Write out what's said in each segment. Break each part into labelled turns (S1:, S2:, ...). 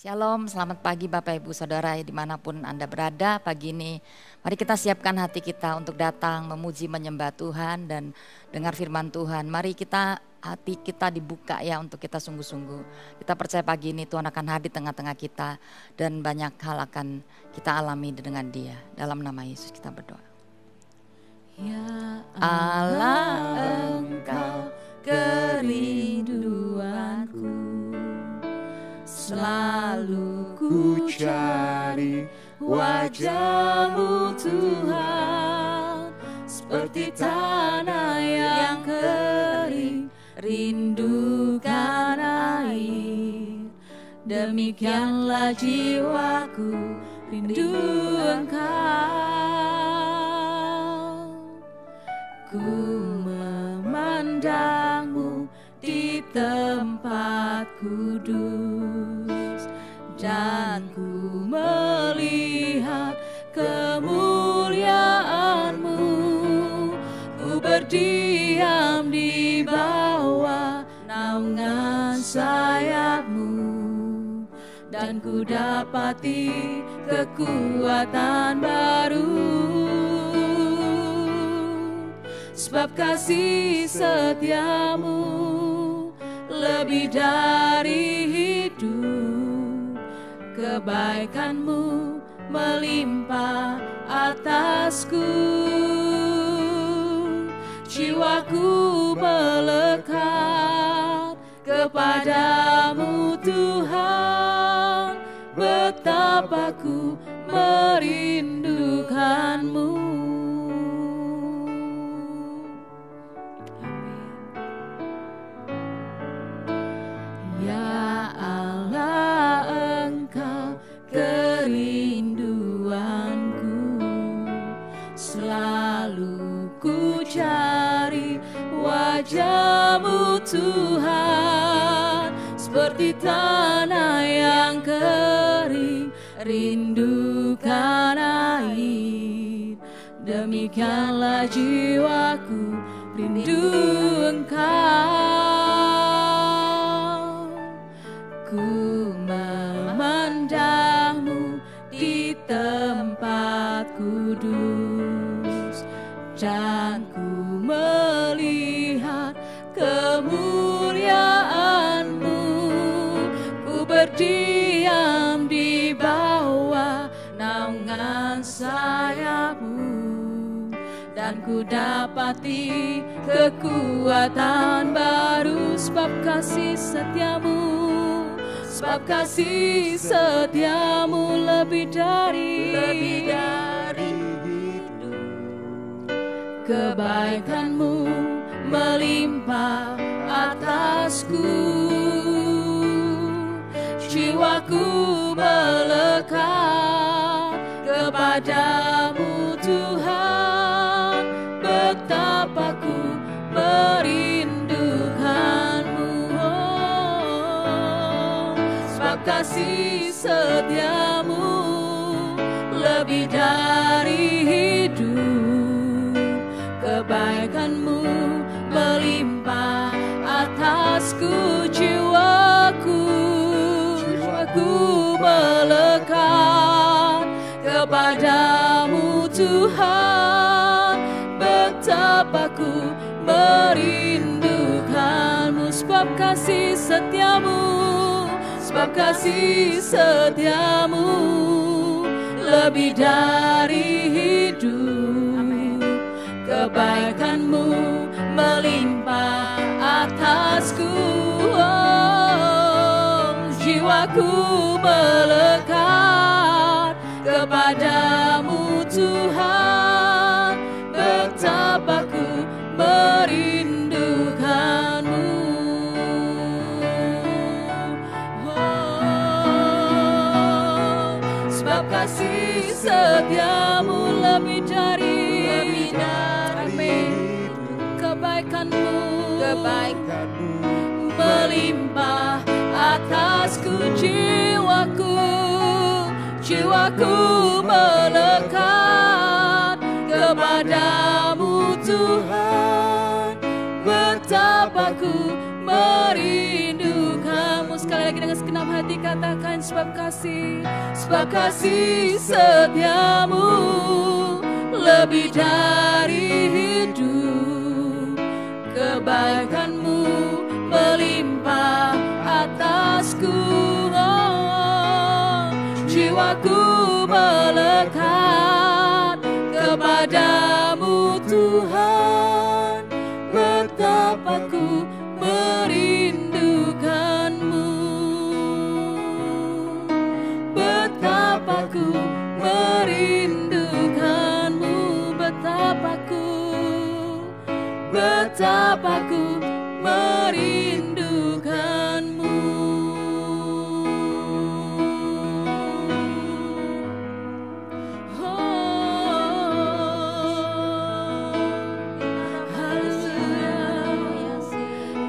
S1: Shalom, selamat pagi Bapak Ibu Saudara dimanapun Anda berada pagi ini. Mari kita siapkan hati kita untuk datang memuji menyembah Tuhan dan dengar firman Tuhan. Mari hati kita dibuka ya untuk kita sungguh-sungguh. Kita percaya pagi ini Tuhan akan hadir di tengah-tengah kita dan banyak hal akan kita alami dengan Dia. Dalam nama Yesus kita berdoa.
S2: Ya Allah, Engkau kerinduanku. Selalu ku cari wajah-Mu Tuhan, seperti tanah yang kering rindukan air. Demikianlah jiwaku rindu Engkau. Ku memandang-Mu di tempat kudus, dan ku melihat kemuliaan-Mu. Ku berdiam di bawah naungan sayap-Mu, dan ku dapati kekuatan baru. Sebab kasih setia-Mu lebih dari hidup, kebaikan-Mu melimpah atasku. Jiwaku melekat kepadamu Tuhan, betapa ku merindukan-Mu. Ya Allah, Engkau kerinduanku. Selalu ku cari wajah-Mu Tuhan, seperti tanah yang kering rindukan air. Demikianlah jiwaku rindu Engkau. Ku memandang-Mu di tempat kudus, dan ku melihat kemuliaan-Mu. Ku berdiam di bawah naungan sayap-Mu, dan ku dapati kekuatan baru. Sebab kasih setia-Mu, sebab kasih setia-Mu lebih dari hidup, kebaikan-Mu melimpah atasku. Jiwaku melekat kepadamu Tuhan, betapa ku merindukan-Mu. Sebab kasih setia-Mu lebih dari hidup, kebaikan-Mu melimpah atasku. Jiwaku melekat kepadamu Tuhan, betapa ku merindukan-Mu. Sebab kasih setia-Mu, sebab kasih setia-Mu lebih dari hidup, kebaikan-Mu melimpah atasku. Jiwaku melekat kepadamu Tuhan, betapa ku merindukan-Mu. Sebab kasih setia-Mu lebih dari kebaikan-Mu melimpah atasku. Jiwaku melekat kepadamu Tuhan, betapa ku merindukan-Mu. Sekali lagi dengan segenap hati katakan sebab kasih setiamu lebih dari hidup, kebaikanmu melimpah atasku. Oh, jiwaku melekat kepadamu Tuhan, betapa ku merindukanmu, betapa ku merindukanmu, betapa ku merindukanmu.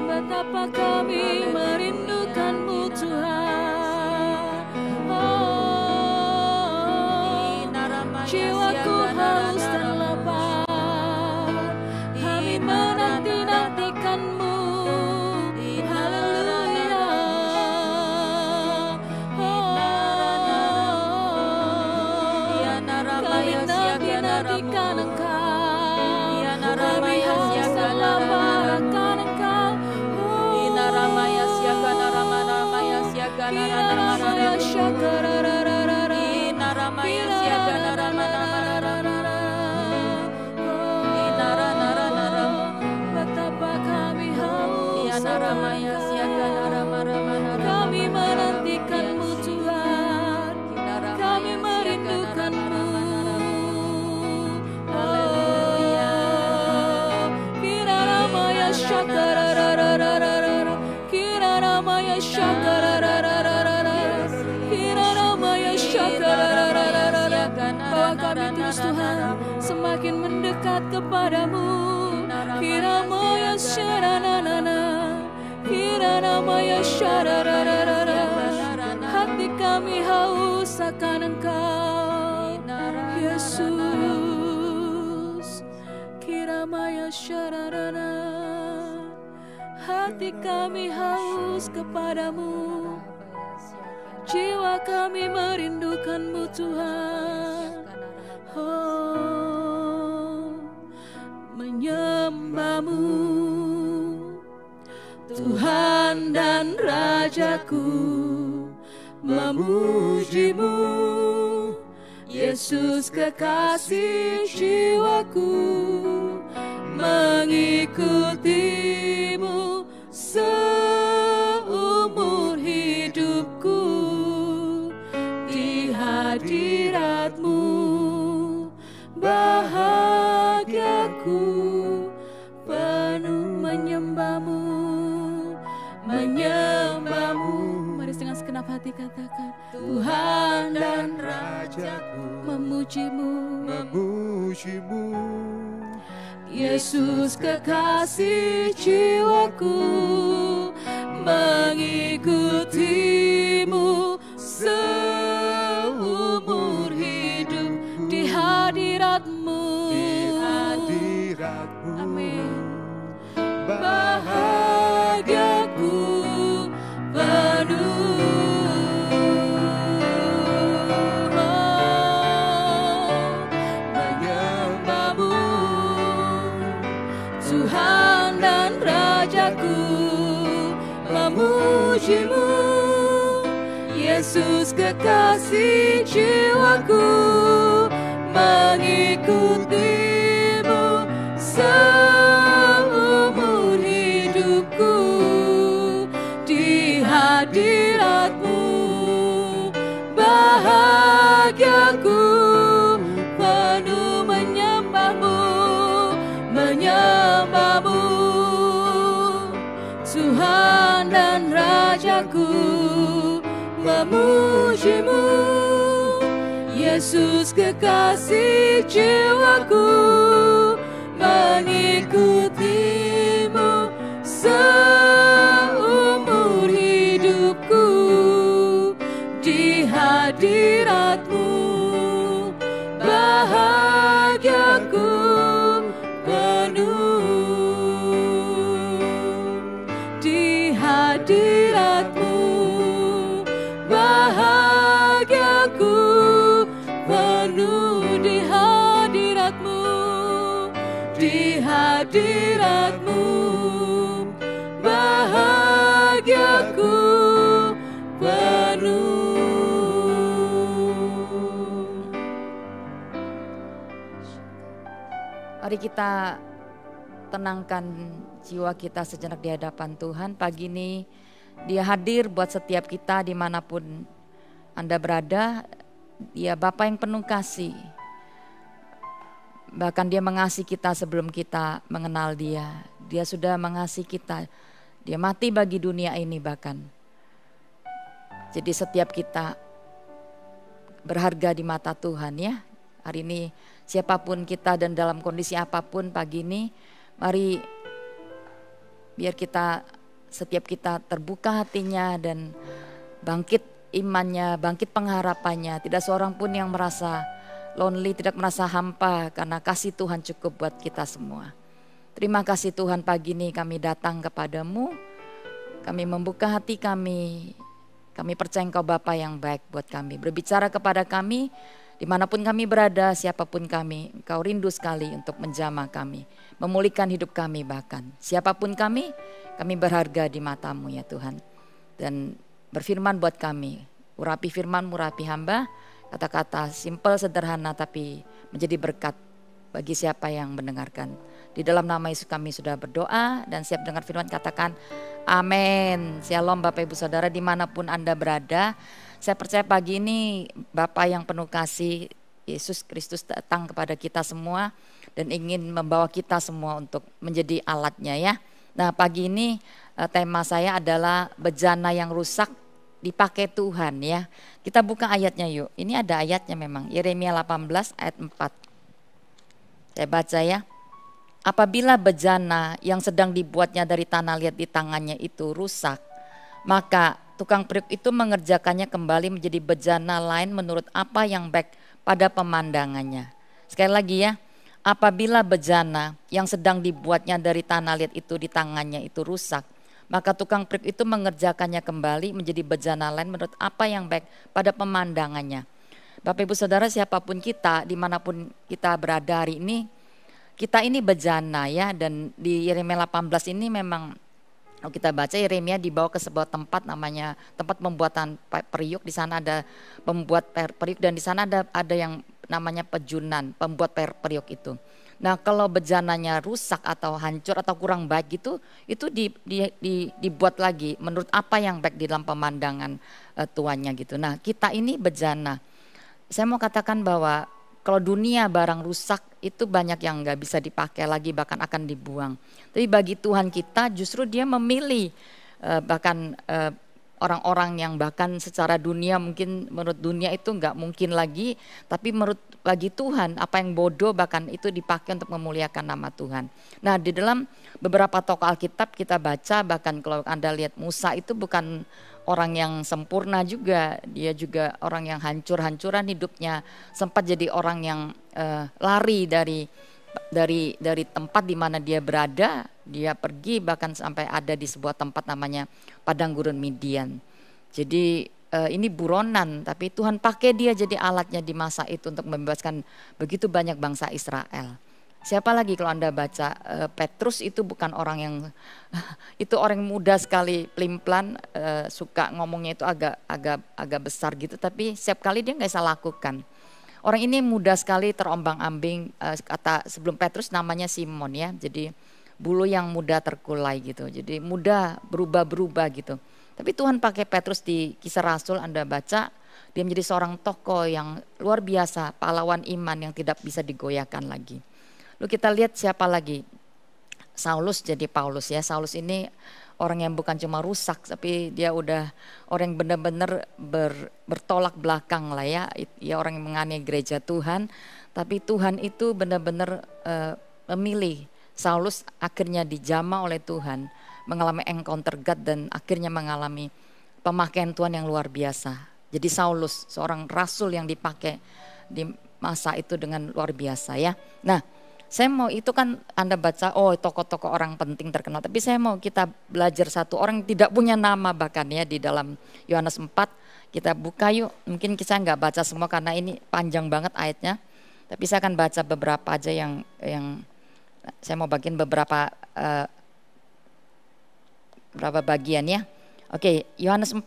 S2: Betapa kami merindukanmu Tuhan. Oh, jiwaku haus dan lapar, kami menanti-nantikanmu. Haleluya. Kami nanti-nantikan Engkau, kami haus dan lapar akan Engkau.
S3: Ramaya siaga naramaya siaga naramaya siaga
S2: betapa kami haus, kami menantikanmu Tuhan, kami merindukanmu. Ramaya bahwa kami terus Tuhan semakin mendekat kepadamu. Kiramaya syaranana, kiramaya syarararara, hati kami haus akan Engkau Yesus. Kiramaya syararana, hati kami haus kepadamu, jiwa kami merindukanmu Tuhan. Oh, menyembahmu Tuhan dan Rajaku, memujimu Yesus kekasih jiwaku, mengikutimu seumur hidupku, di hadiratmu bahagiaku penuh menyembahmu, menyembahmu. Mari dengan segenap hati katakan, Tuhan dan Rajaku, memujimu,
S4: memujimu
S2: Yesus kekasih jiwaku, mengikutimu seumur hidup, di hadiratmu, amin. Bahagiaku penuh menyembahmu Tuhan dan Rajaku, memujimu Yesus kekasih jiwaku, mengikutimu seumur hidupku, di hadiratmu bahagiaku penuh menyembahmu, menyembahmu Tuhan dan Rajaku, memujimu Yesus kekasih jiwaku, mengikutimu seumur hidupku, di hadiratmu bahagiaku penuh, di hadiratmu jiwaku penuh di hadirat-Mu, di hadirat-Mu bahagiaku penuh.
S1: Mari kita tenangkan jiwa kita sejenak di hadapan Tuhan. Pagi ini Dia hadir buat setiap kita dimanapun Anda berada. Dia Bapa yang penuh kasih. Bahkan Dia mengasihi kita sebelum kita mengenal Dia. Dia sudah mengasihi kita. Dia mati bagi dunia ini bahkan. Jadi setiap kita berharga di mata Tuhan ya. Hari ini siapapun kita dan dalam kondisi apapun pagi ini, mari biar setiap kita terbuka hatinya dan bangkit imannya, bangkit pengharapannya. Tidak seorang pun yang merasa lonely, tidak merasa hampa karena kasih Tuhan cukup buat kita semua. Terima kasih Tuhan, pagi ini kami datang kepadamu, kami membuka hati kami percaya Engkau Bapa yang baik buat kami. Berbicara kepada kami, dimanapun kami berada, siapapun kami, Engkau rindu sekali untuk menjamah kami, memulihkan hidup kami bahkan. Siapapun kami berharga di mata-Mu ya Tuhan. Dan berfirman buat kami, urapi firman-Mu, urapi hamba, kata-kata simpel sederhana tapi menjadi berkat bagi siapa yang mendengarkan. Di dalam nama Yesus kami sudah berdoa dan siap dengar firman, katakan amin. Shalom Bapak Ibu Saudara dimanapun Anda berada. Saya percaya pagi ini Bapa yang penuh kasih, Yesus Kristus datang kepada kita semua dan ingin membawa kita semua untuk menjadi alatnya ya. Nah pagi ini tema saya adalah bejana yang rusak dipakai Tuhan ya. Kita buka ayatnya yuk. Ini ada ayatnya memang, Yeremia 18 ayat 4. Saya baca ya. Apabila bejana yang sedang dibuatnya dari tanah liat di tangannya itu rusak, maka tukang periuk itu mengerjakannya kembali menjadi bejana lain menurut apa yang baik pada pemandangannya. Sekali lagi ya, apabila bejana yang sedang dibuatnya dari tanah liat itu di tangannya itu rusak, maka tukang periuk itu mengerjakannya kembali menjadi bejana lain menurut apa yang baik pada pemandangannya. Bapak Ibu Saudara siapapun kita, dimanapun kita berada hari ini, kita ini bejana ya. Dan di Yeremia 18 ini memang kalau kita baca, Yeremia dibawa ke sebuah tempat namanya tempat pembuatan periuk. Di sana ada pembuat periuk dan di sana ada yang namanya pejunan, pembuat periuk itu. Nah kalau bejananya rusak atau hancur atau kurang baik gitu, itu dibuat lagi menurut apa yang baik di dalam pemandangan tuannya gitu. Nah kita ini bejana. Saya mau katakan bahwa kalau dunia barang rusak itu banyak yang gak bisa dipakai lagi, bahkan akan dibuang. Tapi bagi Tuhan kita justru Dia memilih bahkan orang-orang yang bahkan secara dunia mungkin menurut dunia itu gak mungkin lagi, tapi bagi Tuhan apa yang bodoh bahkan itu dipakai untuk memuliakan nama Tuhan. Nah di dalam beberapa tokoh Alkitab kita baca, bahkan kalau Anda lihat Musa itu bukan orang yang sempurna juga, dia juga orang yang hancur-hancuran hidupnya, sempat jadi orang yang lari dari tempat di mana dia berada, dia pergi bahkan sampai ada di sebuah tempat namanya padang gurun Midian. Jadi ini buronan, tapi Tuhan pakai dia jadi alatnya di masa itu untuk membebaskan begitu banyak bangsa Israel. Siapa lagi kalau Anda baca, Petrus itu bukan orang yang, itu orang muda sekali, pelin-pelan, suka ngomongnya itu agak besar gitu, tapi setiap kali dia nggak bisa lakukan. Orang ini muda sekali, terombang-ambing, kata sebelum Petrus namanya Simon ya, jadi bulu yang muda terkulai gitu, jadi muda berubah-berubah gitu. Tapi Tuhan pakai Petrus di Kisah Rasul, Anda baca, dia menjadi seorang tokoh yang luar biasa, pahlawan iman yang tidak bisa digoyahkan lagi. Lalu kita lihat siapa lagi, Saulus jadi Paulus ya. Saulus ini orang yang bukan cuma rusak, tapi dia udah orang yang benar-benar bertolak belakang lah ya. Dia orang yang menganiaya gereja Tuhan, tapi Tuhan itu benar-benar memilih Saulus, akhirnya dijamah oleh Tuhan, mengalami encounter God dan akhirnya mengalami pemakaian Tuhan yang luar biasa. Jadi Saulus seorang rasul yang dipakai di masa itu dengan luar biasa ya. Nah, saya mau itu kan Anda baca, tokoh-tokoh orang penting terkenal. Tapi saya mau kita belajar satu orang yang tidak punya nama bahkan ya di dalam Yohanes 4. Kita buka yuk, mungkin kita nggak baca semua karena ini panjang banget ayatnya. Tapi saya akan baca beberapa aja yang saya mau bagiin beberapa bagian ya. Oke, Yohanes 4,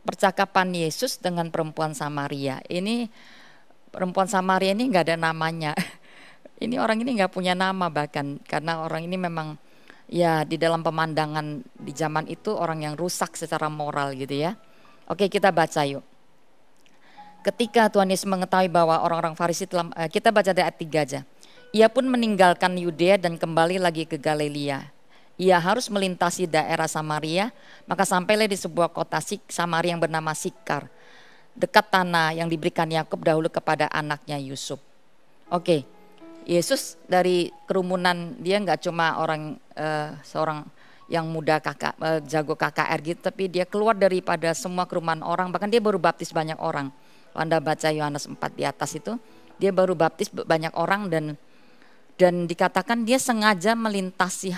S1: percakapan Yesus dengan perempuan Samaria. Ini perempuan Samaria ini nggak ada namanya. Ini orang ini nggak punya nama bahkan, karena orang ini memang ya di dalam pemandangan di zaman itu orang yang rusak secara moral gitu ya. Oke, kita baca yuk. Ketika Tuhan Yesus mengetahui bahwa orang-orang Farisi telah, kita baca dari ayat 3 aja. Ia pun meninggalkan Yudea dan kembali lagi ke Galilea. Ia harus melintasi daerah Samaria, maka sampailah di sebuah kota Samaria yang bernama Sikar, dekat tanah yang diberikan Yakub dahulu kepada anaknya Yusuf. Oke, Yesus dari kerumunan, dia nggak cuma seorang yang muda jago KKR gitu, tapi dia keluar daripada semua kerumunan orang, bahkan dia baru baptis banyak orang. Kalau Anda baca Yohanes 4 di atas itu, dia baru baptis banyak orang dan dikatakan dia sengaja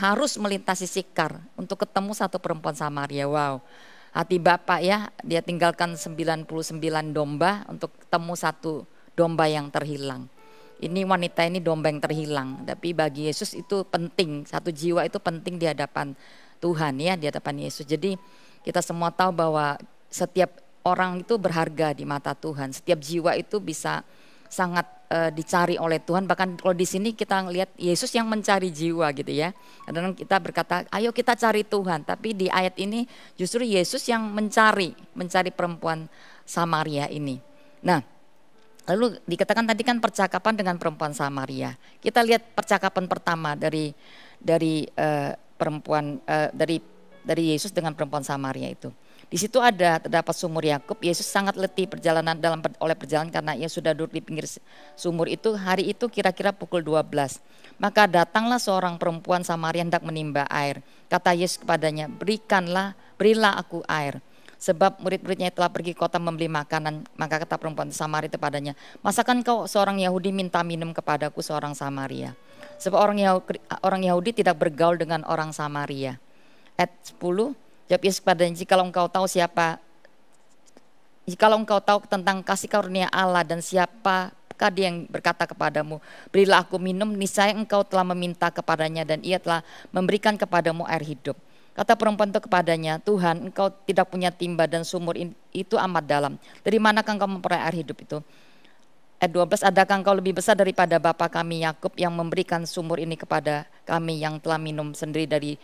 S1: harus melintasi Sikar untuk ketemu satu perempuan Samaria. Wow, hati Bapak ya, dia tinggalkan 99 domba untuk ketemu satu domba yang terhilang. Ini wanita ini domba yang terhilang, tapi bagi Yesus itu penting, satu jiwa itu penting di hadapan Tuhan ya, di hadapan Yesus. Jadi kita semua tahu bahwa setiap orang itu berharga di mata Tuhan, setiap jiwa itu bisa sangat dicari oleh Tuhan. Bahkan kalau di sini kita lihat Yesus yang mencari jiwa gitu ya. Kadang kita berkata, ayo kita cari Tuhan, tapi di ayat ini justru Yesus yang mencari perempuan Samaria ini. Nah, lalu dikatakan tadi kan percakapan dengan perempuan Samaria. Kita lihat percakapan pertama dari Yesus dengan perempuan Samaria itu. Di situ terdapat sumur Yakub. Yesus sangat letih oleh perjalanan karena ia sudah duduk di pinggir sumur itu. Hari itu kira-kira pukul 12. Maka datanglah seorang perempuan Samaria hendak menimba air. Kata Yesus kepadanya, berilah aku air. Sebab murid-muridnya telah pergi ke kota membeli makanan. Maka kata perempuan Samaria itu padanya, masakan kau seorang Yahudi minta minum kepadaku seorang Samaria? Sebab orang Yahudi tidak bergaul dengan orang Samaria. Ayat 10, jawab Yesus kepadanya, jikalau engkau tahu tentang kasih karunia Allah dan siapakah dia yang berkata kepadamu, berilah aku minum, niscaya engkau telah meminta kepadanya dan ia telah memberikan kepadamu air hidup. Kata perempuan itu kepadanya, Tuhan, engkau tidak punya timba dan sumur itu amat dalam. Dari manakah engkau memperoleh air hidup itu? Ayat 12, adakah engkau lebih besar daripada bapa kami Yakub yang memberikan sumur ini kepada kami yang telah minum sendiri dari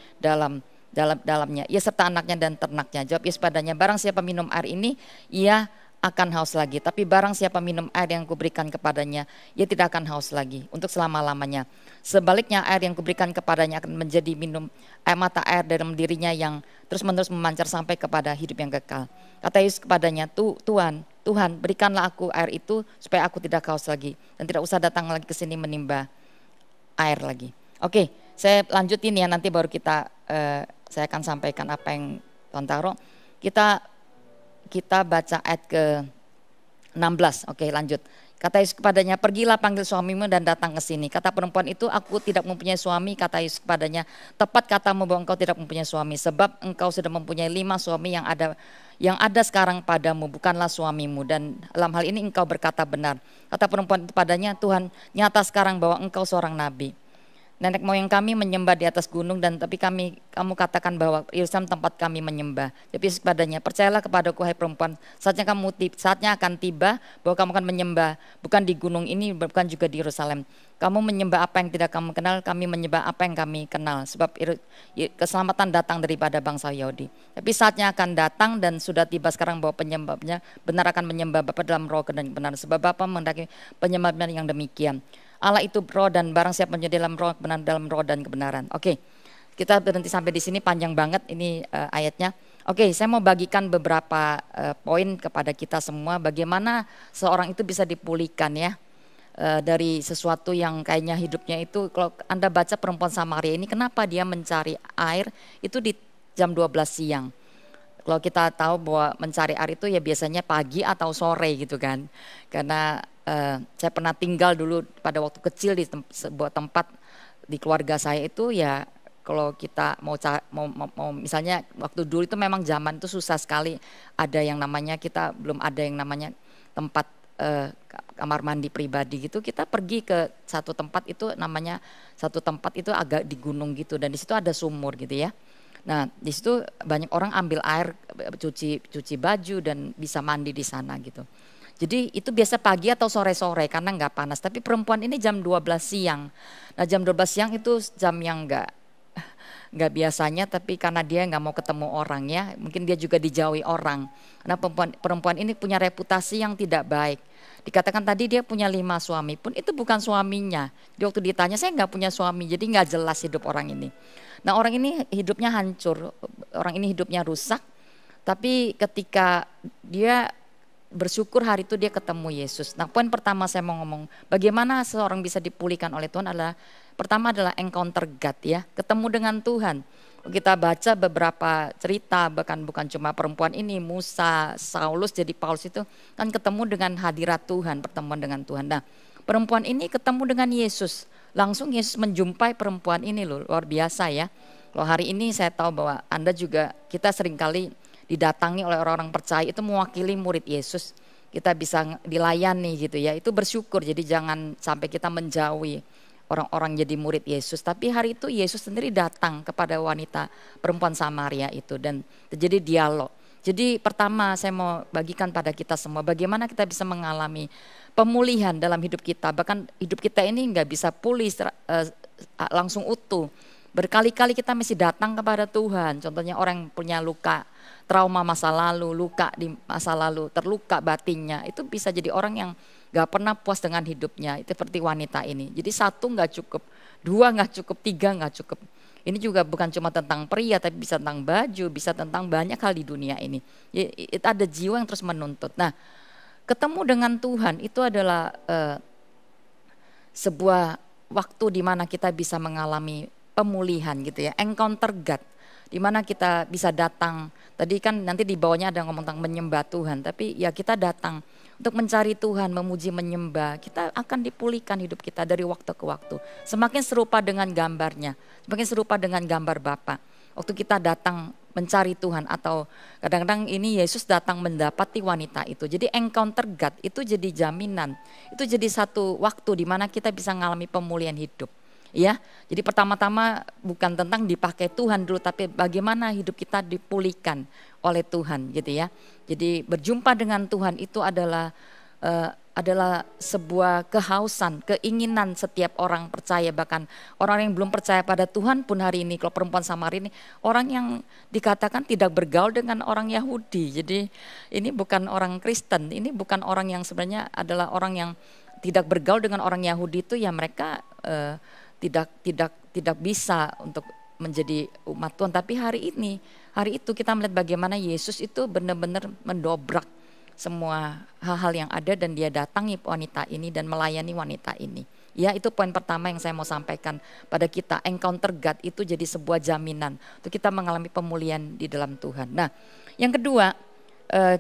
S1: dalamnya, ia serta anaknya dan ternaknya. Jawab Yesus padanya, barang siapa minum air ini, ia akan haus lagi. Tapi barang siapa minum air yang kuberikan kepadanya, ia tidak akan haus lagi untuk selama-lamanya. Sebaliknya air yang kuberikan kepadanya akan menjadi mata air dalam dirinya yang terus-menerus memancar sampai kepada hidup yang kekal. Kata Yesus kepadanya, Tuhan, berikanlah aku air itu supaya aku tidak haus lagi dan tidak usah datang lagi ke sini menimba air lagi. Oke, saya lanjutin ya, nanti baru saya akan sampaikan apa yang Tuhan taruh. Kita baca ayat ke-16. Oke, lanjut. Kata Yesus kepadanya, pergilah panggil suamimu dan datang ke sini. Kata perempuan itu, aku tidak mempunyai suami. Kata Yesus kepadanya, tepat katamu bahwa engkau tidak mempunyai suami. Sebab engkau sudah mempunyai 5 suami yang ada sekarang padamu, bukanlah suamimu. Dan dalam hal ini engkau berkata benar. Kata perempuan itu padanya, Tuhan, nyata sekarang bahwa engkau seorang nabi. Nenek moyang kami menyembah di atas gunung dan tapi kamu katakan bahwa Yerusalem tempat kami menyembah. Jadi Yesus kepadanya, percayalah kepadaku hai perempuan, saatnya akan tiba bahwa kamu akan menyembah bukan di gunung ini, bukan juga di Yerusalem. Kamu menyembah apa yang tidak kamu kenal, kami menyembah apa yang kami kenal. Sebab keselamatan datang daripada bangsa Yahudi. Tapi saatnya akan datang dan sudah tiba sekarang bahwa penyembahnya benar akan menyembah Bapa dalam roh dan kebenaran. Sebab Bapa menghendaki penyembahnya yang demikian. Allah itu roh dan barang siapa menjadi dalam roh dan kebenaran. Oke, kita berhenti sampai di sini, panjang banget ini ayatnya. Oke, saya mau bagikan beberapa poin kepada kita semua bagaimana seorang itu bisa dipulihkan ya dari sesuatu yang kayaknya hidupnya itu. Kalau Anda baca perempuan Samaria ini, kenapa dia mencari air itu di jam 12 siang. Kalau kita tahu bahwa mencari air itu ya biasanya pagi atau sore gitu kan. Karena saya pernah tinggal dulu pada waktu kecil di sebuah tempat di keluarga saya itu ya kalau kita mau misalnya waktu dulu itu memang zaman itu susah sekali, ada yang namanya kita belum ada yang namanya tempat kamar mandi pribadi gitu, kita pergi ke satu tempat itu namanya satu tempat itu agak di gunung gitu dan di situ ada sumur gitu ya. Nah di situ banyak orang ambil air cuci baju dan bisa mandi di sana gitu. Jadi itu biasa pagi atau sore-sore karena nggak panas. Tapi perempuan ini jam 12 siang. Nah jam 12 siang itu jam yang nggak biasanya, tapi karena dia nggak mau ketemu orang ya, mungkin dia juga dijauhi orang. Karena perempuan ini punya reputasi yang tidak baik. Dikatakan tadi dia punya 5 suami pun itu bukan suaminya. Jadi waktu ditanya saya nggak punya suami, jadi nggak jelas hidup orang ini. Nah orang ini hidupnya hancur, orang ini hidupnya rusak. Tapi ketika dia bersyukur hari itu dia ketemu Yesus. Nah poin pertama saya mau ngomong bagaimana seorang bisa dipulihkan oleh Tuhan adalah pertama adalah encounter God ya, ketemu dengan Tuhan. Kita baca beberapa cerita bahkan bukan cuma perempuan ini, Musa, Saulus jadi Paulus itu kan ketemu dengan hadirat Tuhan, pertemuan dengan Tuhan. Nah perempuan ini ketemu dengan Yesus, langsung Yesus menjumpai perempuan ini loh, luar biasa ya. Kalau hari ini saya tahu bahwa Anda juga kita seringkali didatangi oleh orang-orang percaya itu mewakili murid Yesus, kita bisa dilayani gitu ya, itu bersyukur. Jadi jangan sampai kita menjauhi orang-orang jadi murid Yesus. Tapi hari itu Yesus sendiri datang kepada wanita perempuan Samaria itu dan terjadi dialog. Jadi pertama saya mau bagikan pada kita semua bagaimana kita bisa mengalami pemulihan dalam hidup kita. Bahkan hidup kita ini nggak bisa pulih langsung utuh. Berkali-kali kita mesti datang kepada Tuhan. Contohnya orang yang punya luka, trauma masa lalu, luka di masa lalu, terluka batinnya. Itu bisa jadi orang yang gak pernah puas dengan hidupnya. Itu seperti wanita ini. Jadi 1 gak cukup, 2 gak cukup, 3 gak cukup. Ini juga bukan cuma tentang pria, tapi bisa tentang baju, bisa tentang banyak hal di dunia ini. Itu ada jiwa yang terus menuntut. Nah ketemu dengan Tuhan itu adalah sebuah waktu di mana kita bisa mengalami pemulihan gitu ya, encounter God, di mana kita bisa datang. Tadi kan nanti di bawahnya ada ngomong tentang menyembah Tuhan, tapi ya kita datang untuk mencari Tuhan, memuji, menyembah. Kita akan dipulihkan hidup kita dari waktu ke waktu. Semakin serupa dengan gambarnya, semakin serupa dengan gambar Bapa. Waktu kita datang mencari Tuhan atau kadang-kadang ini Yesus datang mendapati wanita itu. Jadi encounter God itu jadi jaminan, itu jadi satu waktu di mana kita bisa mengalami pemulihan hidup. Ya, jadi pertama-tama bukan tentang dipakai Tuhan dulu, tapi bagaimana hidup kita dipulihkan oleh Tuhan, gitu ya. Jadi berjumpa dengan Tuhan itu adalah sebuah kehausan, keinginan setiap orang percaya, bahkan orang yang belum percaya pada Tuhan pun hari ini. Kalau perempuan Samaria ini orang yang dikatakan tidak bergaul dengan orang Yahudi, jadi ini bukan orang Kristen, ini bukan orang yang sebenarnya adalah orang yang tidak bergaul dengan orang Yahudi itu ya mereka tidak bisa untuk menjadi umat Tuhan. Tapi hari itu kita melihat bagaimana Yesus itu benar-benar mendobrak semua hal-hal yang ada dan dia datangi wanita ini dan melayani wanita ini. Ya itu poin pertama yang saya mau sampaikan pada kita, encounter God itu jadi sebuah jaminan untuk kita mengalami pemulihan di dalam Tuhan. Nah yang kedua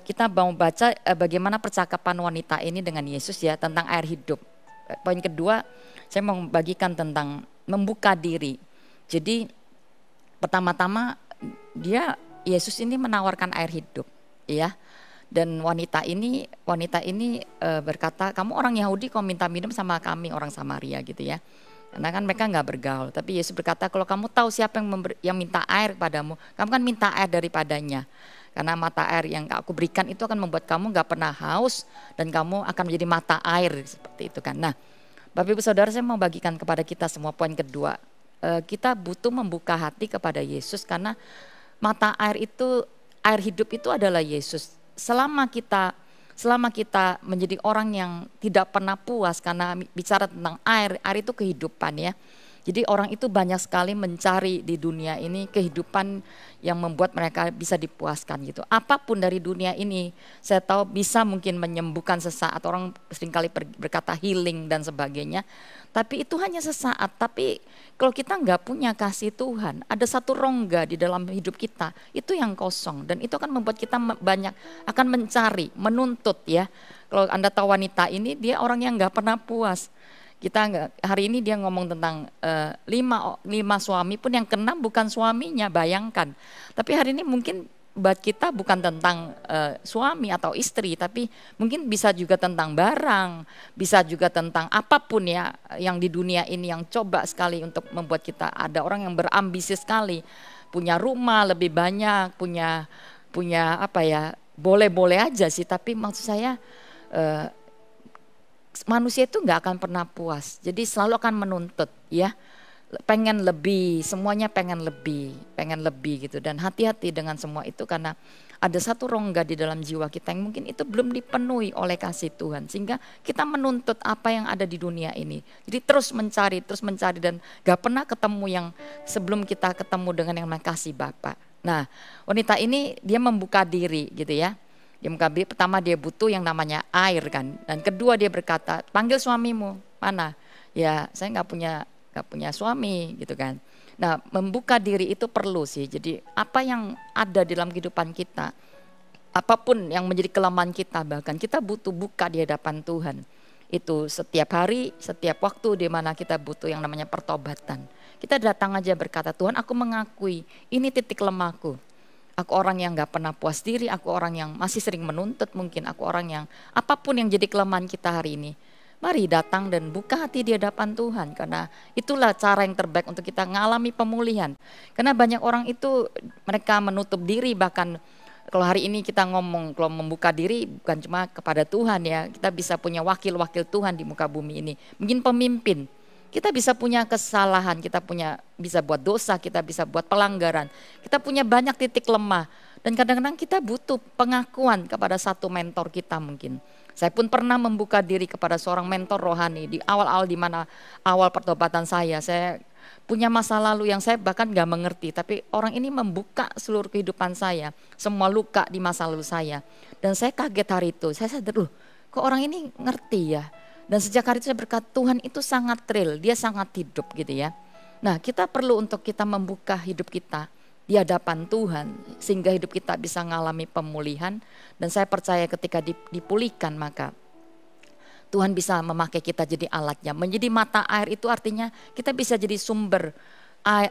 S1: kita mau baca bagaimana percakapan wanita ini dengan Yesus ya tentang air hidup. Poin kedua saya mau bagikan tentang membuka diri. Jadi pertama-tama Yesus ini menawarkan air hidup, ya. Dan wanita ini berkata, kamu orang Yahudi kau minta minum sama kami orang Samaria gitu ya. Karena kan mereka nggak bergaul. Tapi Yesus berkata kalau kamu tahu siapa yang minta air padamu, kamu kan minta air daripadanya. Karena mata air yang aku berikan itu akan membuat kamu nggak pernah haus dan kamu akan menjadi mata air seperti itu kan. Nah, Bapak Ibu Saudara saya mau bagikan kepada kita semua poin kedua. Kita butuh membuka hati kepada Yesus karena mata air itu, air hidup itu adalah Yesus. Selama kita menjadi orang yang tidak pernah puas karena bicara tentang air itu kehidupan ya. Jadi orang itu banyak sekali mencari di dunia ini kehidupan yang membuat mereka bisa dipuaskan gitu. Apapun dari dunia ini saya tahu bisa mungkin menyembuhkan sesaat, orang seringkali berkata healing dan sebagainya. Tapi itu hanya sesaat, tapi kalau kita nggak punya kasih Tuhan, ada satu rongga di dalam hidup kita, itu yang kosong. Dan itu akan membuat kita banyak akan mencari, menuntut ya. Kalau Anda tahu wanita ini, dia orang yang nggak pernah puas. Kita nggak, hari ini dia ngomong tentang lima suami pun yang keenam bukan suaminya, bayangkan. Tapi hari ini mungkin buat kita bukan tentang suami atau istri, tapi mungkin bisa juga tentang barang, bisa juga tentang apapun ya yang di dunia ini yang coba sekali untuk membuat kita, ada orang yang berambisi sekali, punya rumah lebih banyak, punya apa ya, boleh-boleh aja sih, tapi maksud saya manusia itu nggak akan pernah puas, jadi selalu akan menuntut ya. Pengen lebih, semuanya pengen lebih gitu. Dan hati-hati dengan semua itu karena ada satu rongga di dalam jiwa kita yang mungkin itu belum dipenuhi oleh kasih Tuhan. Sehingga kita menuntut apa yang ada di dunia ini. Jadi terus mencari dan gak pernah ketemu yang sebelum kita ketemu dengan yang namanya kasih Bapa. Nah, wanita ini dia membuka diri gitu ya. Dia membuka diri, pertama dia butuh yang namanya air kan. Dan kedua dia berkata, panggil suamimu, mana? Ya saya gak punya suami gitu kan. Nah, membuka diri itu perlu sih. Jadi apa yang ada di dalam kehidupan kita, apapun yang menjadi kelemahan kita, bahkan kita butuh buka di hadapan Tuhan. Itu setiap hari, setiap waktu di mana kita butuh yang namanya pertobatan. Kita datang aja berkata, Tuhan aku mengakui ini titik lemahku. Aku orang yang gak pernah puas diri, aku orang yang masih sering menuntut mungkin, aku orang yang apapun yang jadi kelemahan kita hari ini. Mari datang dan buka hati di hadapan Tuhan, karena itulah cara yang terbaik untuk kita mengalami pemulihan. Karena banyak orang itu mereka menutup diri, bahkan kalau hari ini kita ngomong kalau membuka diri bukan cuma kepada Tuhan ya, kita bisa punya wakil-wakil Tuhan di muka bumi ini. Mungkin pemimpin, kita bisa punya kesalahan, kita bisa buat dosa, kita bisa buat pelanggaran, kita punya banyak titik lemah. Dan kadang-kadang kita butuh pengakuan kepada satu mentor kita mungkin. Saya pun pernah membuka diri kepada seorang mentor rohani di awal-awal di mana awal pertobatan saya punya masa lalu yang saya bahkan gak mengerti. Tapi orang ini membuka seluruh kehidupan saya, semua luka di masa lalu saya. Dan saya kaget hari itu, saya sadar kok orang ini ngerti ya. Dan sejak hari itu saya berkata Tuhan itu sangat real, dia sangat hidup gitu ya. Nah kita perlu untuk kita membuka hidup kita di hadapan Tuhan sehingga hidup kita bisa mengalami pemulihan. Dan saya percaya ketika dipulihkan maka Tuhan bisa memakai kita jadi alatnya. Menjadi mata air itu artinya kita bisa jadi sumber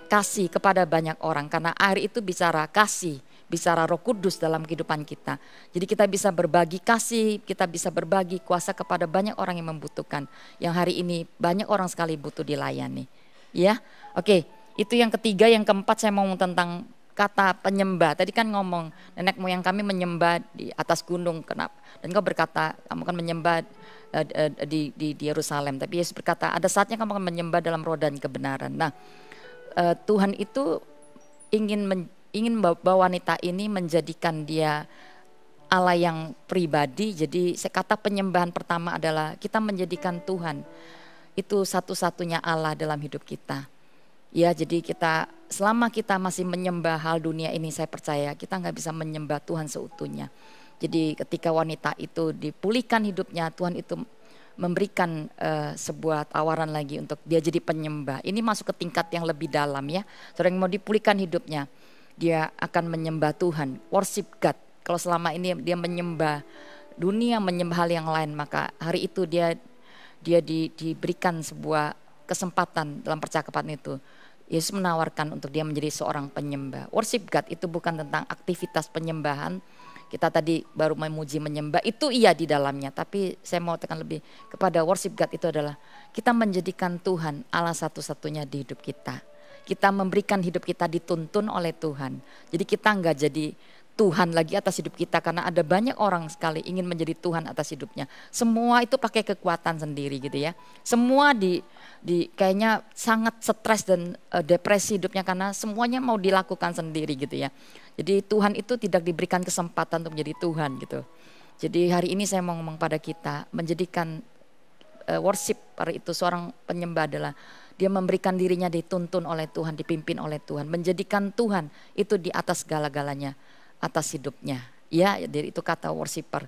S1: kasih kepada banyak orang, karena air itu bicara kasih, bicara Roh Kudus dalam kehidupan kita. Jadi kita bisa berbagi kasih, kita bisa berbagi kuasa kepada banyak orang yang membutuhkan, yang hari ini banyak orang sekali butuh dilayani. Ya, oke. Itu yang ketiga. Yang keempat saya mau ngomong tentang kata penyembah. Tadi kan ngomong nenek moyang kami menyembah di atas gunung, kenapa? Dan kau berkata kamu kan menyembah di Yerusalem. Tapi Yesus berkata ada saatnya kamu akan menyembah dalam roh dan kebenaran. Nah Tuhan itu ingin bawa wanita ini menjadikan dia Allah yang pribadi. Jadi saya kata penyembahan pertama adalah kita menjadikan Tuhan itu satu-satunya Allah dalam hidup kita. Ya, jadi kita selama kita masih menyembah hal dunia ini, saya percaya kita nggak bisa menyembah Tuhan seutuhnya. Jadi ketika wanita itu dipulihkan hidupnya, Tuhan itu memberikan sebuah tawaran lagi untuk dia jadi penyembah. Ini masuk ke tingkat yang lebih dalam ya. Saudara yang mau dipulihkan hidupnya, dia akan menyembah Tuhan, worship God. Kalau selama ini dia menyembah dunia, menyembah hal yang lain, maka hari itu dia diberikan sebuah kesempatan dalam percakapan itu. Yesus menawarkan untuk dia menjadi seorang penyembah. Worship God itu bukan tentang aktivitas penyembahan. Kita tadi baru memuji menyembah, itu iya di dalamnya. Tapi saya mau tekan lebih kepada worship God itu adalah kita menjadikan Tuhan Allah satu-satunya di hidup kita. Kita memberikan hidup kita dituntun oleh Tuhan. Jadi kita enggak jadi Tuhan lagi atas hidup kita, karena ada banyak orang sekali ingin menjadi Tuhan atas hidupnya. Semua itu pakai kekuatan sendiri gitu ya. Semua kayaknya sangat stres dan depresi hidupnya karena semuanya mau dilakukan sendiri gitu ya. Jadi Tuhan itu tidak diberikan kesempatan untuk menjadi Tuhan gitu. Jadi hari ini saya mau ngomong pada kita, menjadikan worshiper itu seorang penyembah adalah dia memberikan dirinya dituntun oleh Tuhan, dipimpin oleh Tuhan, menjadikan Tuhan itu di atas segala-galanya, atas hidupnya. Ya, jadi itu kata worshiper.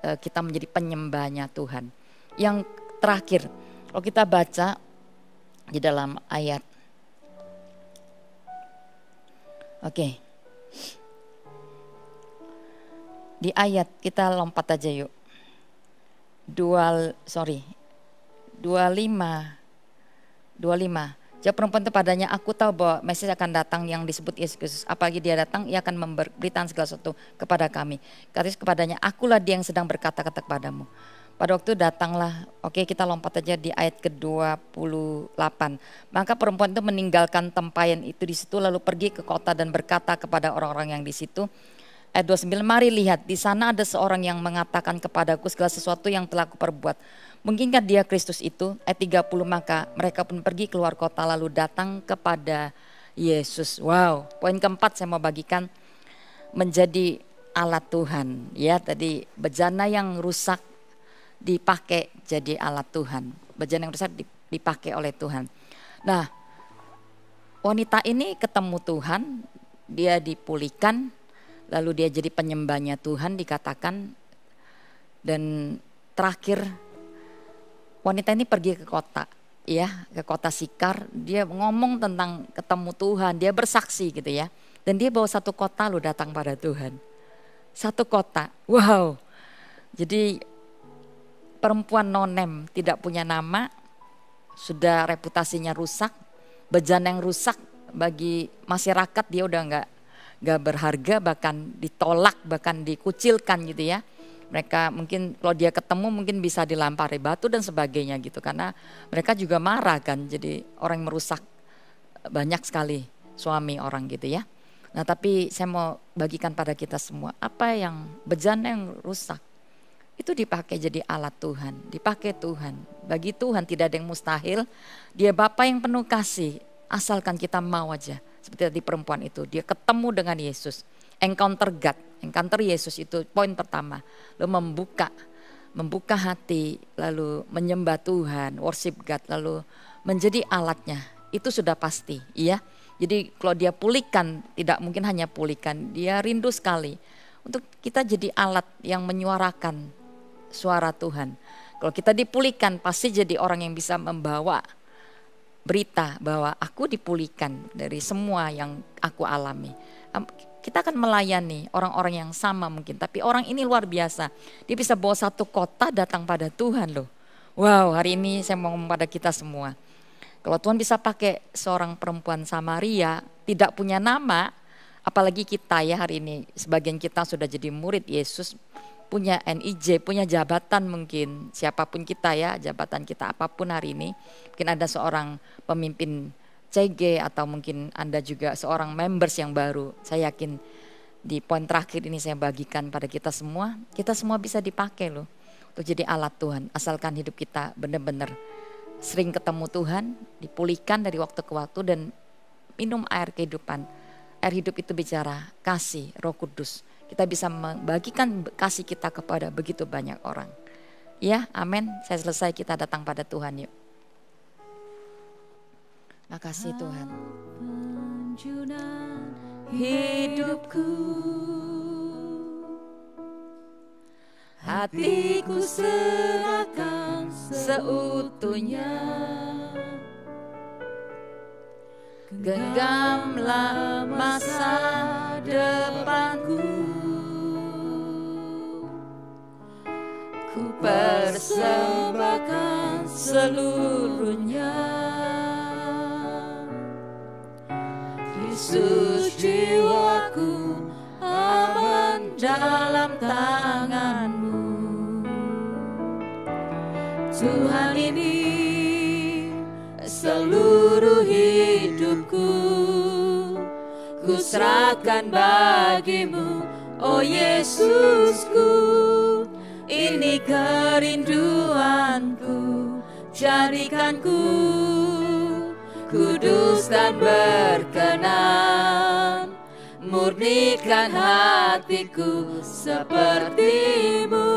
S1: Kita menjadi penyembahnya Tuhan. Yang terakhir, kalau kita baca di dalam ayat. Oke. Di ayat kita lompat aja yuk. Jawab perempuan itu padanya, aku tahu bahwa Mesias akan datang yang disebut Yesus Kristus. Apalagi dia datang, ia akan memberitakan segala sesuatu kepada kami. Kata Yesus kepadanya, akulah dia yang sedang berkata-kata kepadamu. Pada waktu datanglah, oke kita lompat aja di ayat ke-28. Maka perempuan itu meninggalkan tempayan itu di situ lalu pergi ke kota dan berkata kepada orang-orang yang di situ. Ayat 29, mari lihat di sana ada seorang yang mengatakan kepadaku segala sesuatu yang telah kuperbuat. Mungkinkah dia Kristus itu? Ayat 30, maka mereka pun pergi keluar kota lalu datang kepada Yesus. Wow, poin keempat saya mau bagikan menjadi alat Tuhan. Ya, tadi bejana yang rusak dipakai jadi alat Tuhan. Bejana yang rusak dipakai oleh Tuhan. Nah, wanita ini ketemu Tuhan, dia dipulihkan, lalu dia jadi penyembahnya Tuhan dikatakan. Dan terakhir wanita ini pergi ke kota, ya, ke kota Sikar. Dia ngomong tentang ketemu Tuhan, dia bersaksi gitu ya. Dan dia bawa satu kota lo datang pada Tuhan. Satu kota, wow. Jadi perempuan nonem tidak punya nama, sudah reputasinya rusak, bejana yang rusak bagi masyarakat, dia udah nggak berharga, bahkan ditolak, bahkan dikucilkan gitu ya. Mereka mungkin kalau dia ketemu mungkin bisa dilampari batu dan sebagainya gitu, karena mereka juga marah kan, jadi orang yang merusak banyak sekali suami orang gitu ya. Nah tapi saya mau bagikan pada kita semua, apa yang bejana yang rusak itu dipakai jadi alat Tuhan, dipakai Tuhan. Bagi Tuhan tidak ada yang mustahil, dia Bapa yang penuh kasih, asalkan kita mau aja. Seperti tadi perempuan itu, dia ketemu dengan Yesus, encounter God, encounter Yesus itu poin pertama. Lalu membuka hati, lalu menyembah Tuhan, worship God, lalu menjadi alatnya, itu sudah pasti, iya. Jadi kalau dia pulihkan, tidak mungkin hanya pulihkan, dia rindu sekali untuk kita jadi alat yang menyuarakan suara Tuhan. Kalau kita dipulihkan, pasti jadi orang yang bisa membawa berita bahwa aku dipulihkan dari semua yang aku alami. Kita akan melayani orang-orang yang sama mungkin, tapi orang ini luar biasa. Dia bisa bawa satu kota datang pada Tuhan loh. Wow, hari ini saya mau ngomong pada kita semua. Kalau Tuhan bisa pakai seorang perempuan Samaria, tidak punya nama, apalagi kita ya hari ini, sebagian kita sudah jadi murid Yesus, punya NIJ, punya jabatan mungkin, siapapun kita ya, jabatan kita apapun hari ini. Mungkin ada seorang pemimpin CG atau mungkin Anda juga seorang members yang baru. Saya yakin di poin terakhir ini saya bagikan pada kita semua bisa dipakai loh untuk jadi alat Tuhan. Asalkan hidup kita benar-benar sering ketemu Tuhan, dipulihkan dari waktu ke waktu dan minum air kehidupan. Air hidup itu bicara kasih, Roh Kudus. Kita bisa membagikan kasih kita kepada begitu banyak orang. Ya, amin. Saya selesai, kita datang pada Tuhan yuk. Makasih Tuhan.
S2: Penjunan hidupku, hatiku serahkan seutuhnya.
S1: Genggamlah masa depanku, ku persembahkan seluruhnya. Yesus, jiwaku aman dalam tangan-Mu. Tuhan, ini seluruh hidupku ku serahkan bagi-Mu. Oh Yesusku, ini kerinduanku, jadikanku kudus dan berkenan, murnikan hatiku seperti-Mu,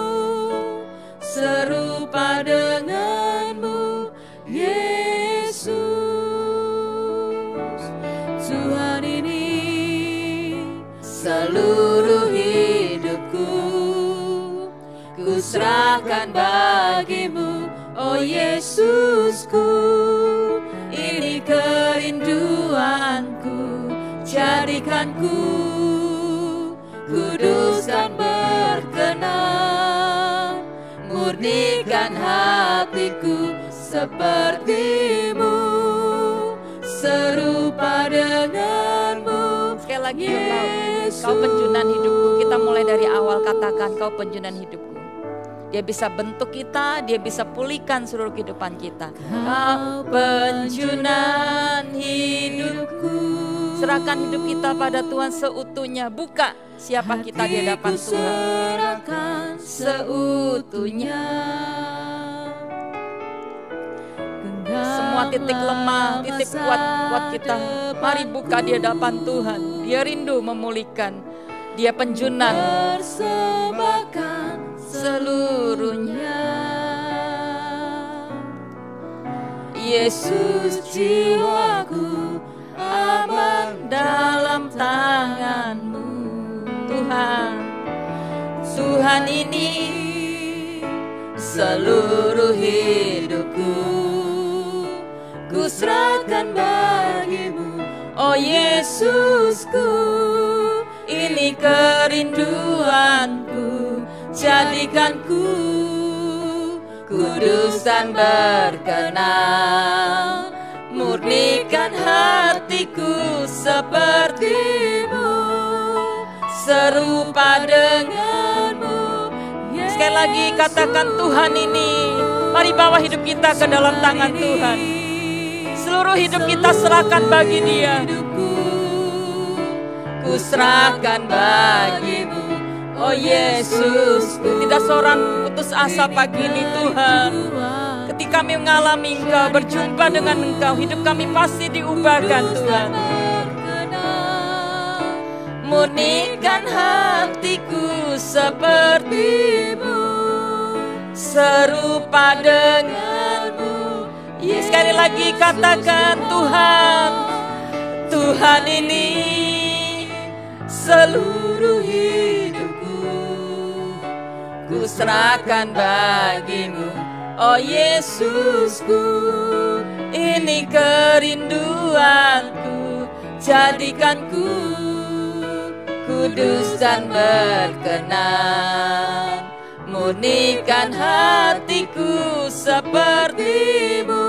S1: serupa dengan-Mu Yesus. Tuhan, ini seluruh hidupku ku serahkan bagi-Mu. Oh Yesusku, ini kerinduanku, jadikanku kudus dan berkenan, murnikan hatiku
S2: sepertimu, serupa denganmu.
S1: Sekali lagi, kau penjunan hidupku. Kita mulai dari awal, katakan kau penjunan hidupku. Dia bisa bentuk kita, dia bisa pulihkan seluruh kehidupan kita. Kau penjunan hidupku. Serahkan hidup kita pada Tuhan seutuhnya. Buka siapa kita di hadapan Tuhan.
S2: Serahkan seutuhnya.
S1: Semua titik lemah, titik kuat kita, mari buka di hadapan Tuhan. Dia rindu memulihkan. Dia penjunan.
S2: Persembahkan seluruhnya. Yesus, jiwaku aman dalam tangan-Mu.
S1: Tuhan,
S2: Tuhan ini seluruh hidupku, ku serahkan bagi-Mu. Oh Yesusku, ini kerinduanku, jadikanku kudus dan berkenan. Murnikan hatiku seperti-Mu, serupa dengan-Mu.
S1: sekali lagi katakan Tuhan ini. Mari bawa hidup kita ke dalam tangan Tuhan. Seluruh hidup kita serahkan bagi Dia.
S2: Ku serahkan bagi-Mu, oh Yesus.
S1: Tidak seorang putus asa pagi ini Tuhan. Ketika kami mengalami Engkau, berjumpa dengan Engkau, hidup kami pasti diubahkan Tuhan.
S2: Murnikan hatiku seperti-Mu, serupa dengan-Mu.
S1: Sekali lagi katakan Tuhan.
S2: Tuhan ini seluruh hidupku, ku serahkan bagi-Mu, oh Yesusku. Ini kerinduanku, jadikanku kudus dan berkenan. Murnikan hatiku seperti-Mu,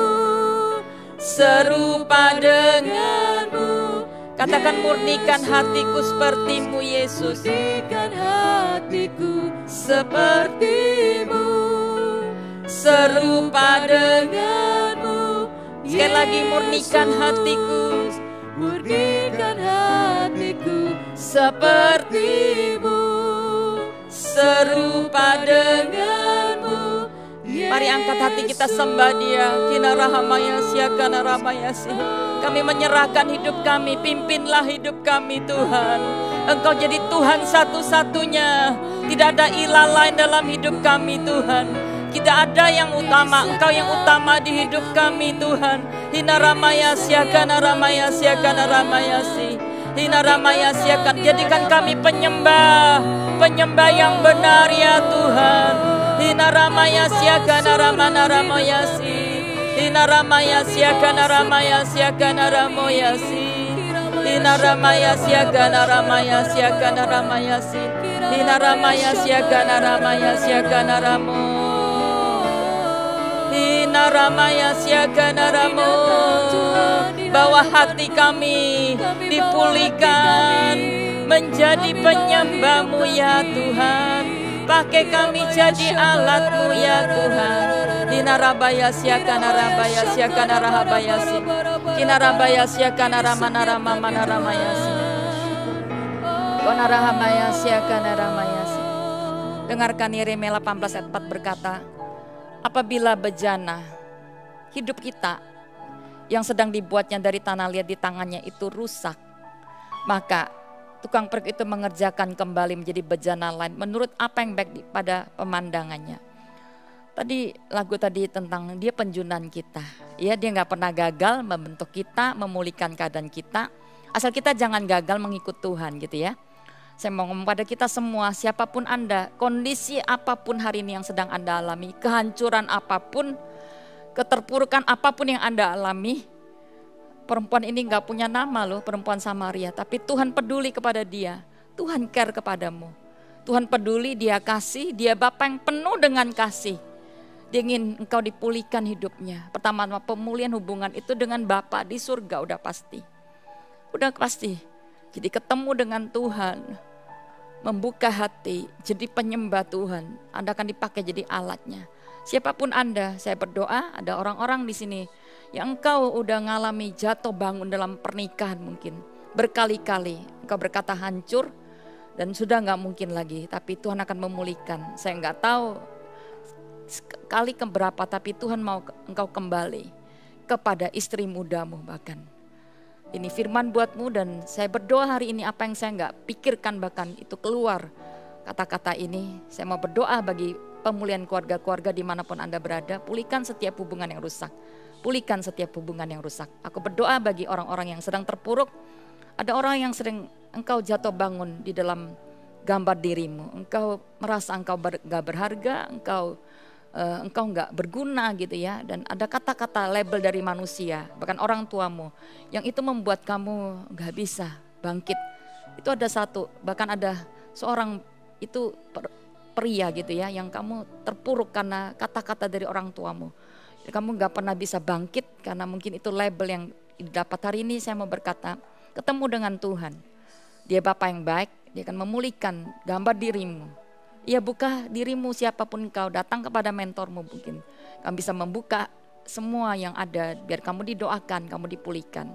S2: serupa dengan-Mu.
S1: Katakan murnikan hatiku seperti-Mu Yesus.
S2: Murnikan hatiku seperti-Mu, serupa dengan-Mu.
S1: Sekali lagi murnikan hatiku.
S2: Murnikan hatiku seperti-Mu, serupa dengan-Mu.
S1: Mari angkat hati kita sembah Dia. Kina rahamaya siakana ramayasi. Kami menyerahkan hidup kami, pimpinlah hidup kami Tuhan. Engkau jadi Tuhan satu-satunya. Tidak ada ilah lain dalam hidup kami Tuhan. Tidak ada yang utama, Engkau yang utama di hidup kami Tuhan. Hina ramaya siakana ramaya siakana ramayasi. Hina ramaya siakan, jadikan kami penyembah yang benar ya Tuhan. Hina ramaya siakana ramana ramayasi. Hina ramaya siakana ramaya siakana ramoyasi. Hina ramaya siakana ramaya siakana ramayasi. Hina ramaya siakana ramaya siakana ramo. Hina ramaya siakana ramo. Bawa hati kami dipulihkan menjadi penyembah-Mu ya Tuhan. Pakai kami jadi alat-Mu ya Tuhan. Hina rabaya siakana rabaya siakana rahabayasi. Hina rabaya siakana ramana ramamana ramayasi. Kona rahamaya siakana ramayasi. Dengarkan Yeremia 18 ayat 4 berkata, apabila bejana hidup kita yang sedang dibuatnya dari tanah liat di tangannya itu rusak, maka tukang perik itu mengerjakan kembali menjadi bejana lain menurut apa yang baik pada pemandangannya. Tadi lagu tadi tentang Dia penjunan kita. Ya, Dia nggak pernah gagal membentuk kita, memulihkan keadaan kita. Asal kita jangan gagal mengikut Tuhan gitu ya. Saya mau ngomong pada kita semua, siapapun Anda, kondisi apapun hari ini yang sedang Anda alami, kehancuran apapun, keterpurukan apapun yang Anda alami. Perempuan ini gak punya nama loh, perempuan Samaria. Tapi Tuhan peduli kepada dia. Tuhan care kepadamu. Tuhan peduli, Dia kasih, Dia Bapa yang penuh dengan kasih. Dia ingin engkau dipulihkan hidupnya. Pertama-tama pemulihan hubungan itu dengan Bapa di surga udah pasti. Udah pasti. Jadi ketemu dengan Tuhan. Membuka hati, jadi penyembah Tuhan. Anda akan dipakai jadi alatnya. Siapapun Anda, saya berdoa ada orang-orang di sini yang engkau udah ngalami jatuh bangun dalam pernikahan mungkin. Berkali-kali engkau berkata hancur dan sudah gak mungkin lagi. Tapi Tuhan akan memulihkan. Saya gak tahu kali keberapa, tapi Tuhan mau engkau kembali kepada istri mudamu bahkan. Ini firman buatmu dan saya berdoa hari ini apa yang saya gak pikirkan bahkan itu keluar. Kata-kata ini saya mau berdoa bagi pemulihan keluarga-keluarga dimanapun Anda berada. Pulihkan setiap hubungan yang rusak. Pulihkan setiap hubungan yang rusak. Aku berdoa bagi orang-orang yang sedang terpuruk. Ada orang yang sering engkau jatuh bangun di dalam gambar dirimu. Engkau merasa engkau gak berharga, engkau nggak berguna gitu ya. Dan ada kata-kata label dari manusia, bahkan orang tuamu, yang itu membuat kamu gak bisa bangkit. Itu ada satu, bahkan ada seorang itu pria gitu ya, yang kamu terpuruk karena kata-kata dari orang tuamu. Kamu gak pernah bisa bangkit karena mungkin itu label yang didapat. Hari ini saya mau berkata, ketemu dengan Tuhan. Dia Bapa yang baik, dia akan memulihkan gambar dirimu. Ia buka dirimu siapapun kau, datang kepada mentormu mungkin. Kamu bisa membuka semua yang ada biar kamu didoakan, kamu dipulihkan.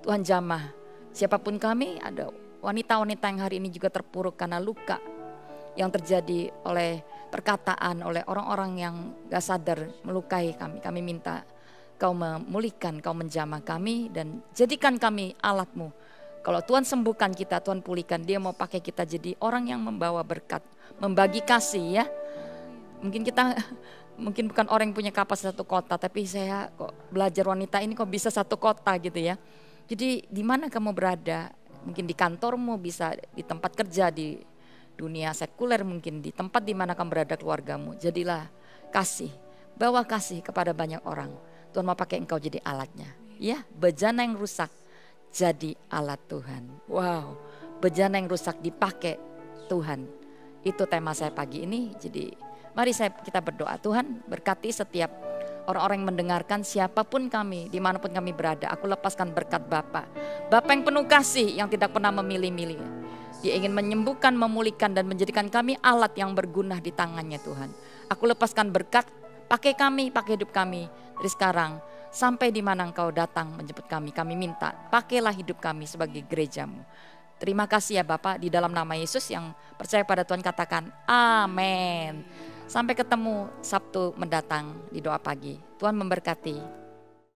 S1: Tuhan jamah, siapapun kami, ada wanita-wanita yang hari ini juga terpuruk karena luka yang terjadi oleh perkataan, oleh orang-orang yang gak sadar melukai kami. Kami minta kau memulihkan, kau menjamah kami dan jadikan kami alatmu. Kalau Tuhan sembuhkan kita, Tuhan pulihkan, dia mau pakai kita jadi orang yang membawa berkat, membagi kasih ya. Mungkin bukan orang yang punya kapasitas satu kota, tapi saya kok belajar wanita ini kok bisa satu kota gitu ya. Jadi di mana kamu berada, mungkin di kantormu, bisa di tempat kerja, di dunia sekuler mungkin, di tempat di mana kamu berada keluargamu. Jadilah kasih, bawa kasih kepada banyak orang. Tuhan mau pakai engkau jadi alatnya. Ya, bejana yang rusak jadi alat Tuhan. Wow, bejana yang rusak dipakai Tuhan. Itu tema saya pagi ini. Jadi mari kita berdoa. Tuhan berkati setiap orang-orang yang mendengarkan, siapapun kami, dimanapun kami berada. Aku lepaskan berkat Bapa. Bapa yang penuh kasih, yang tidak pernah memilih-milih. Dia ingin menyembuhkan, memulihkan dan menjadikan kami alat yang berguna di tangannya Tuhan. Aku lepaskan berkat, pakai kami, pakai hidup kami dari sekarang sampai di mana engkau datang menjemput kami. Kami minta pakailah hidup kami sebagai gerejamu. Terima kasih ya Bapak, di dalam nama Yesus yang percaya pada Tuhan katakan amin. Sampai ketemu Sabtu mendatang di doa pagi. Tuhan memberkati.